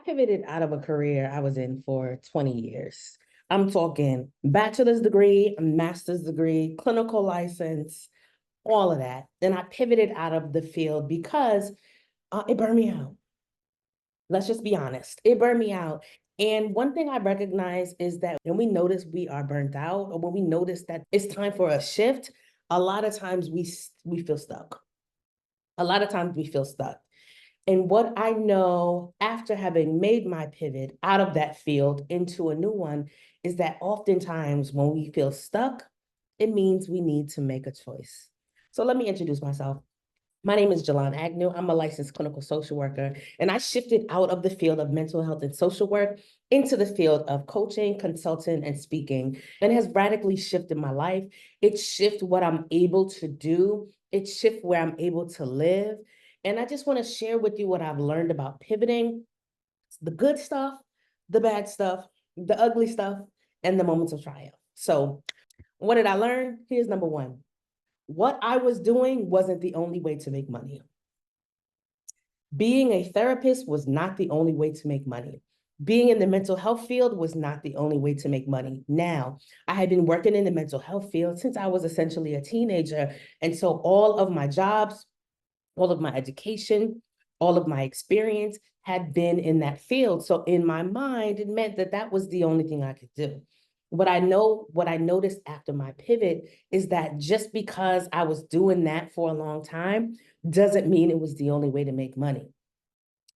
pivoted out of a career I was in for 20 years. I'm talking bachelor's degree, master's degree, clinical license, all of that. And I pivoted out of the field because it burned me out. Let's just be honest. It burned me out. And one thing I recognize is that when we notice we are burnt out, or when we notice that it's time for a shift, a lot of times we feel stuck. A lot of times we feel stuck. And what I know after having made my pivot out of that field into a new one is that oftentimes when we feel stuck, it means we need to make a choice. So let me introduce myself. My name is Jalon Agnew. I'm a licensed clinical social worker, and I shifted out of the field of mental health and social work into the field of coaching, consulting, and speaking, and it has radically shifted my life. It shifted what I'm able to do. It shifted where I'm able to live. And I just want to share with you what I've learned about pivoting, the good stuff, the bad stuff, the ugly stuff, and the moments of triumph. So what did I learn? Here's number one. What I was doing wasn't the only way to make money. Being a therapist was not the only way to make money. Being in the mental health field was not the only way to make money. Now, I had been working in the mental health field since I was essentially a teenager. And so all of my jobs, all of my education, all of my experience had been in that field. So in my mind, it meant that that was the only thing I could do. What I noticed after my pivot is that just because I was doing that for a long time doesn't mean it was the only way to make money.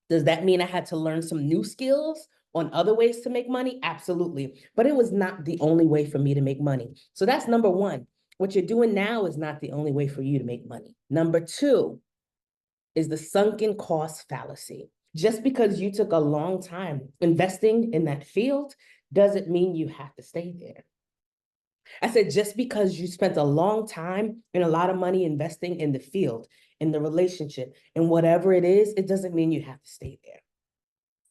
Does that mean I had to learn some new skills on other ways to make money? Absolutely. But it was not the only way for me to make money. So that's number one. What you're doing now is not the only way for you to make money. Number two is the sunken cost fallacy. Just because you took a long time investing in that field doesn't mean you have to stay there. I said, just because you spent a long time and a lot of money investing in the field, in the relationship, and whatever it is, it doesn't mean you have to stay there.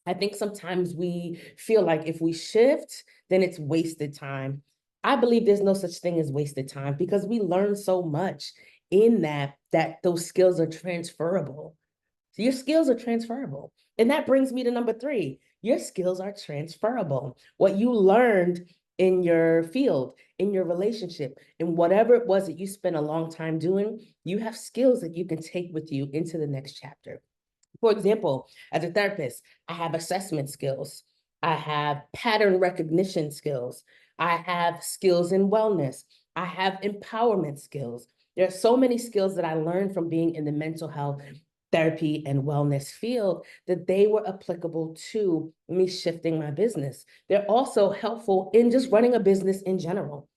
I think sometimes we feel like if we shift, then it's wasted time. I believe there's no such thing as wasted time because we learn so much in that those skills are transferable. So your skills are transferable. And that brings me to number three. Your skills are transferable. What you learned in your field, in your relationship, and whatever it was that you spent a long time doing, you have skills that you can take with you into the next chapter. For example, as a therapist, I have assessment skills. I have pattern recognition skills. I have skills in wellness. I have empowerment skills. There are so many skills that I learned from being in the mental health therapy and wellness field that they were applicable to me shifting my business. They're also helpful in just running a business in general.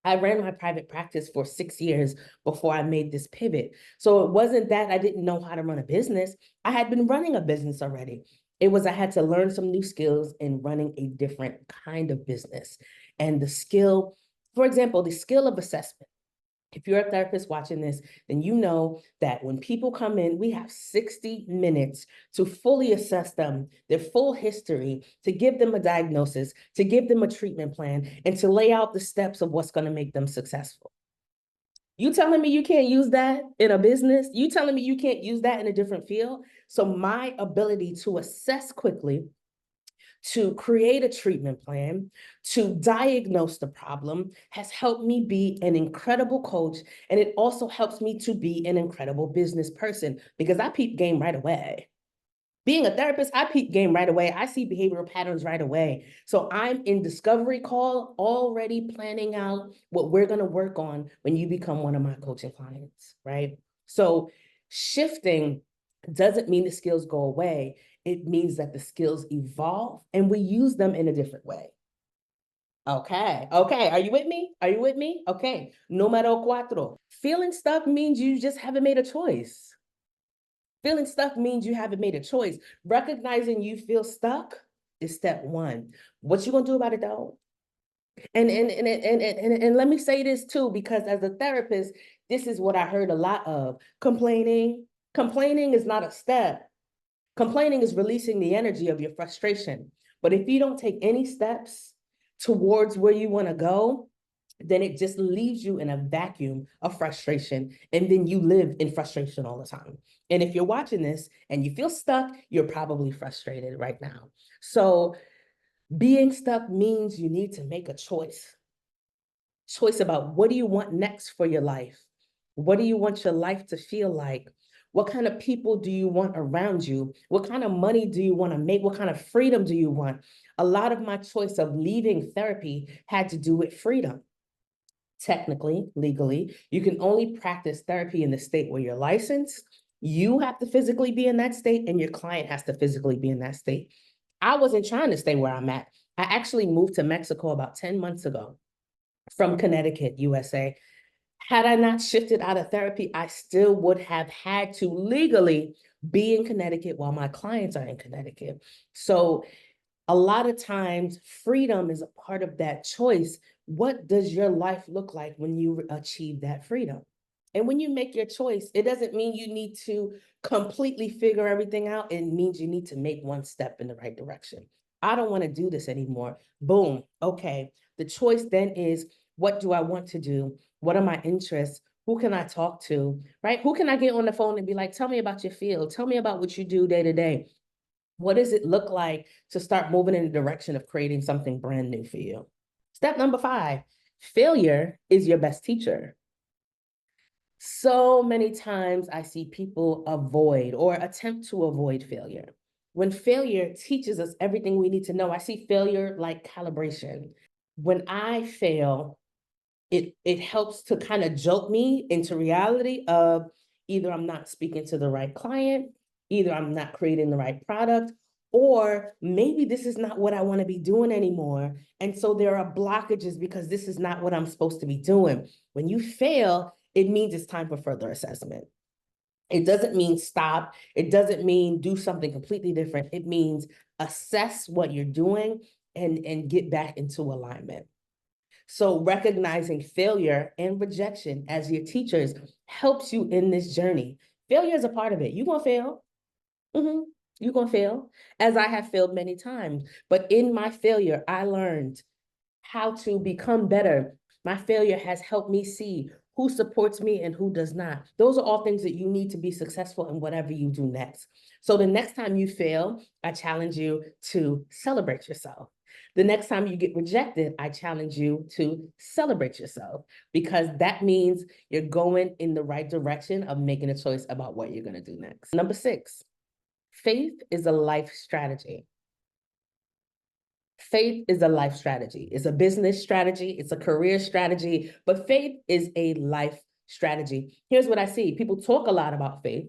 I ran my private practice for 6 years before I made this pivot. So it wasn't that I didn't know how to run a business. I had been running a business already. It was I had to learn some new skills in running a different kind of business. And the skill, for example, the skill of assessment. If you're a therapist watching this, then you know that when people come in, we have 60 minutes to fully assess them, their full history, to give them a diagnosis, to give them a treatment plan, and to lay out the steps of what's going to make them successful. You telling me you can't use that in a business? You telling me you can't use that in a different field? So my ability to assess quickly, to create a treatment plan, to diagnose the problem has helped me be an incredible coach. And it also helps me to be an incredible business person because I peep game right away. Being a therapist, I peep game right away. I see behavioral patterns right away. So I'm in discovery call, already planning out what we're going to work on when you become one of my coaching clients, right? So shifting doesn't mean the skills go away. It means that the skills evolve and we use them in a different way. Okay. Are you with me? Are you with me? Okay. Número cuatro. Feeling stuck means you just haven't made a choice. Feeling stuck means you haven't made a choice. Recognizing you feel stuck is step one. What you gonna do about it though? And let me say this too, because as a therapist, this is what I heard a lot of. Complaining. Complaining is not a step. Complaining is releasing the energy of your frustration. But if you don't take any steps towards where you want to go, then it just leaves you in a vacuum of frustration. And then you live in frustration all the time. And if you're watching this and you feel stuck, you're probably frustrated right now. So being stuck means you need to make a choice about what do you want next for your life? What do you want your life to feel like? What kind of people do you want around you? What kind of money do you want to make? What kind of freedom do you want? A lot of my choice of leaving therapy had to do with freedom. Technically, legally, you can only practice therapy in the state where you're licensed. You have to physically be in that state, and your client has to physically be in that state. I wasn't trying to stay where I'm at. I actually moved to Mexico about 10 months ago from Connecticut, USA. Had I not shifted out of therapy, I still would have had to legally be in Connecticut while my clients are in Connecticut. So a lot of times, freedom is a part of that choice. What does your life look like when you achieve that freedom? And when you make your choice, it doesn't mean you need to completely figure everything out. It means you need to make one step in the right direction. I don't want to do this anymore. Boom. Okay. The choice then is, what do I want to do? What are my interests? Who can I talk to? Right? Who can I get on the phone and be like, tell me about your field? Tell me about what you do day to day. What does it look like to start moving in the direction of creating something brand new for you? Step number 5, failure is your best teacher. So many times I see people avoid or attempt to avoid failure. When failure teaches us everything we need to know, I see failure like calibration. When I fail, it helps to kind of jolt me into reality of either I'm not speaking to the right client, either I'm not creating the right product, or maybe this is not what I want to be doing anymore. And so there are blockages because this is not what I'm supposed to be doing. When you fail, it means it's time for further assessment. It doesn't mean stop. It doesn't mean do something completely different. It means assess what you're doing and get back into alignment. So recognizing failure and rejection as your teachers helps you in this journey. Failure is a part of it. You're going to fail. You're going to fail, as I have failed many times. But in my failure, I learned how to become better. My failure has helped me see who supports me and who does not. Those are all things that you need to be successful in whatever you do next. So the next time you fail, I challenge you to celebrate yourself. The next time you get rejected, I challenge you to celebrate yourself, because that means you're going in the right direction of making a choice about what you're going to do next. Number 6, faith is a life strategy. Faith is a life strategy. It's a business strategy. It's a career strategy, but faith is a life strategy. Here's what I see. People talk a lot about faith,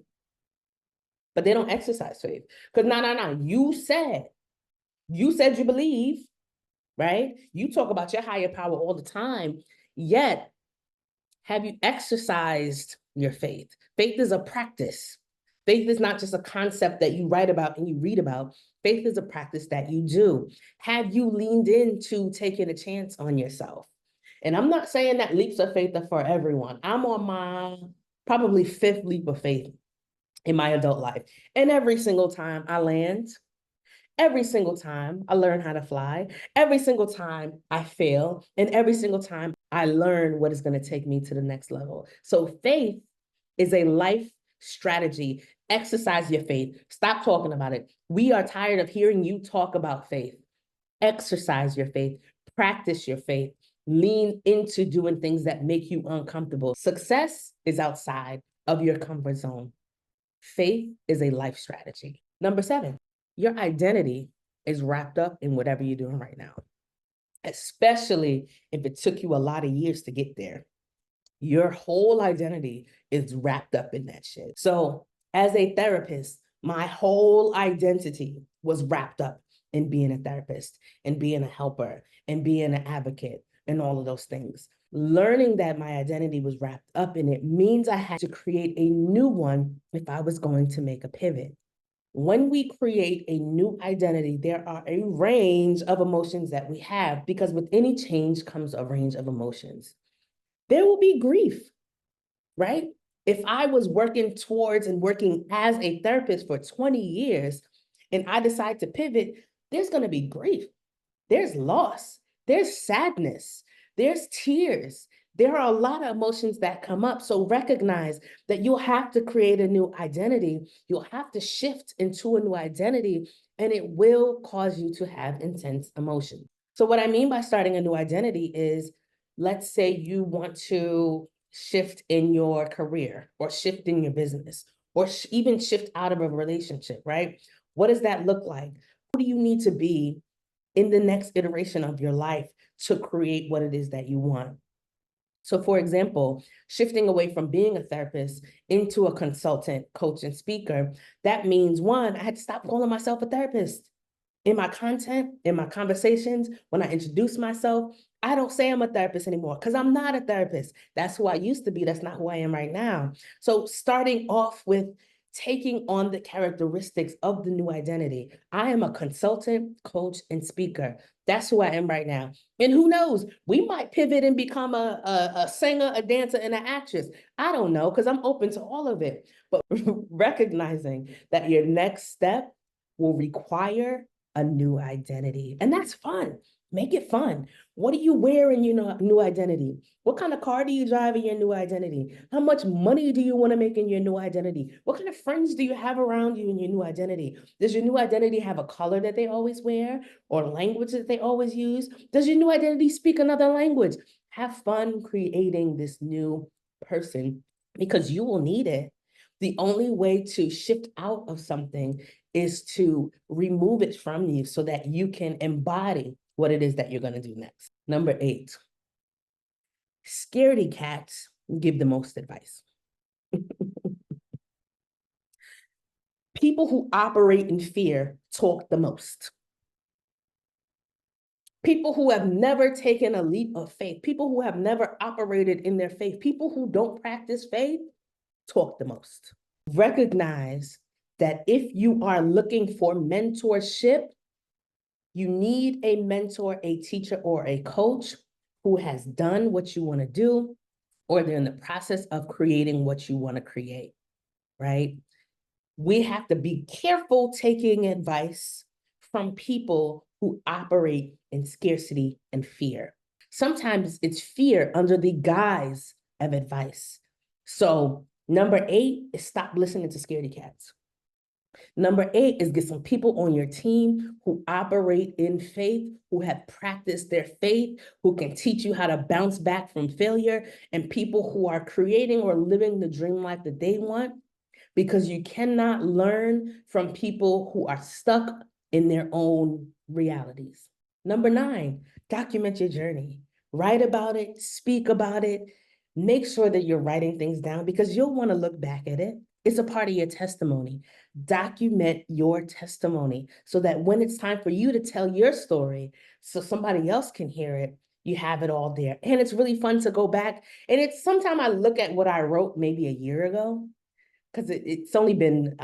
but they don't exercise faith. Because no. You said you believe, right? You talk about your higher power all the time, yet have you exercised your faith? Faith is a practice. Faith is not just a concept that you write about and you read about. Faith is a practice that you do. Have you leaned into taking a chance on yourself? And I'm not saying that leaps of faith are for everyone. I'm on my probably 5th leap of faith in my adult life. And every single time I land, every single time I learn how to fly, every single time I fail, and every single time I learn what is going to take me to the next level. So faith is a life strategy. Exercise your faith. Stop talking about it. We are tired of hearing you talk about faith. Exercise your faith. Practice your faith. Lean into doing things that make you uncomfortable. Success is outside of your comfort zone. Faith is a life strategy. Number 7, your identity is wrapped up in whatever you're doing right now, especially if it took you a lot of years to get there. Your whole identity is wrapped up in that shit. So as a therapist, my whole identity was wrapped up in being a therapist and being a helper and being an advocate and all of those things. Learning that my identity was wrapped up in it means I had to create a new one if I was going to make a pivot. When we create a new identity, there are a range of emotions that we have, because with any change comes a range of emotions. There will be grief, right? If I was working towards and working as a therapist for 20 years and I decide to pivot, there's going to be grief. There's loss. There's sadness. There's tears. There are a lot of emotions that come up. So recognize that you'll have to create a new identity. You'll have to shift into a new identity, and it will cause you to have intense emotion. So what I mean by starting a new identity is, let's say you want to shift in your career or shift in your business or even shift out of a relationship, right? What does that look like? Who do you need to be in the next iteration of your life to create what it is that you want? So for example, shifting away from being a therapist into a consultant, coach, and speaker, that means one, I had to stop calling myself a therapist. In my content, in my conversations, when I introduce myself, I don't say I'm a therapist anymore because I'm not a therapist. That's who I used to be. That's not who I am right now. So starting off with taking on the characteristics of the new identity. I am a consultant, coach, and speaker. That's who I am right now. And who knows, we might pivot and become a singer, a dancer, and an actress. I don't know, because I'm open to all of it. But recognizing that your next step will require a new identity. And that's fun. Make it fun. What do you wear in your new identity? What kind of car do you drive in your new identity? How much money do you want to make in your new identity? What kind of friends do you have around you in your new identity? Does your new identity have a color that they always wear or language that they always use? Does your new identity speak another language? Have fun creating this new person because you will need it. The only way to shift out of something is to remove it from you so that you can embody what it is that you're going to do next. Number 8, scaredy cats give the most advice. People who operate in fear talk the most. People who have never taken a leap of faith, people who have never operated in their faith, people who don't practice faith talk the most. Recognize that if you are looking for mentorship, you need a mentor, a teacher, or a coach who has done what you want to do, or they're in the process of creating what you want to create, right? We have to be careful taking advice from people who operate in scarcity and fear. Sometimes it's fear under the guise of advice. So number 8 is stop listening to scaredy cats. Number 8 is get some people on your team who operate in faith, who have practiced their faith, who can teach you how to bounce back from failure, and people who are creating or living the dream life that they want, because you cannot learn from people who are stuck in their own realities. Number 9, document your journey. Write about it, speak about it. Make sure that you're writing things down because you'll want to look back at it. It's a part of your testimony. Document your testimony so that when it's time for you to tell your story, so somebody else can hear it, you have it all there. And it's really fun to go back. And it's sometimes I look at what I wrote maybe a year ago, because it's only been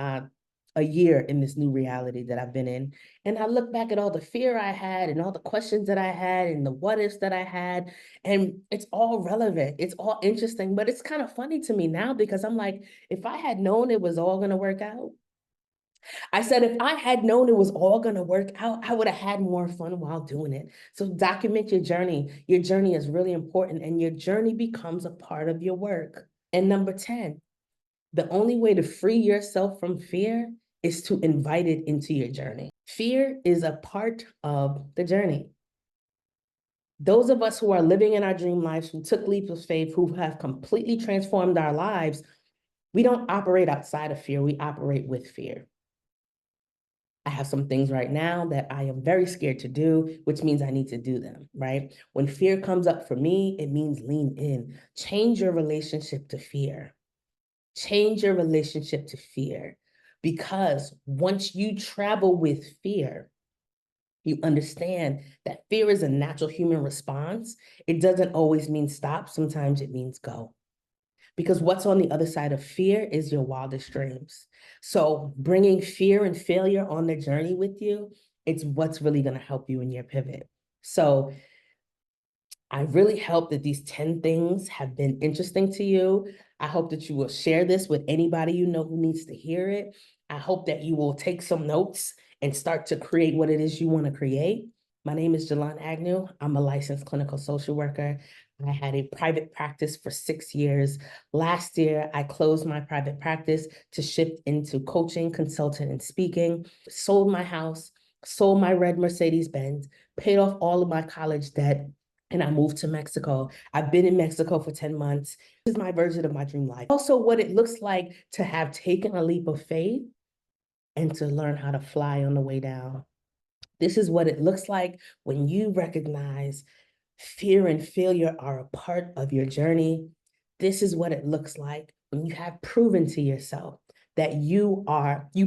a year in this new reality that I've been in. And I look back at all the fear I had and all the questions that I had and the what ifs that I had, and it's all relevant. It's all interesting, but it's kind of funny to me now because I'm like, if I had known it was all going to work out, I said, if I had known it was all going to work out, I would have had more fun while doing it. So document your journey. Your journey is really important, and your journey becomes a part of your work. And number 10, the only way to free yourself from fear is to invite it into your journey. Fear is a part of the journey. Those of us who are living in our dream lives, who took leaps of faith, who have completely transformed our lives, we don't operate outside of fear. We operate with fear. I have some things right now that I am very scared to do, which means I need to do them, right? When fear comes up for me, it means lean in. Change your relationship to fear. Change your relationship to fear, because once you travel with fear, you understand that fear is a natural human response. It doesn't always mean stop. Sometimes it means go. Because what's on the other side of fear is your wildest dreams. So bringing fear and failure on the journey with you, it's what's really going to help you in your pivot. So I really hope that these 10 things have been interesting to you. I hope that you will share this with anybody you know who needs to hear it. I hope that you will take some notes and start to create what it is you want to create. My name is Jalon Agnew. I'm a licensed clinical social worker. I had a private practice for 6 years. Last year, I closed my private practice to shift into coaching, consulting, and speaking. Sold my house, sold my red Mercedes Benz, paid off all of my college debt, and I moved to Mexico. I've been in Mexico for 10 months. This is my version of my dream life. Also, what it looks like to have taken a leap of faith and to learn how to fly on the way down. This is what it looks like when you recognize fear and failure are a part of your journey. This is what it looks like when you have proven to yourself that you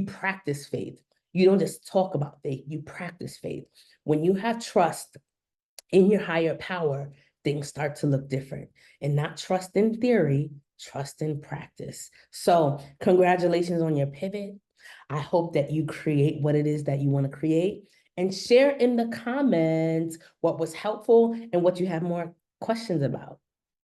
practice faith. You don't just talk about faith, you practice faith. When you have trust in your higher power, things start to look different. And not trust in theory, trust in practice. So congratulations on your pivot. I hope that you create what it is that you want to create, and share in the comments what was helpful and what you have more questions about.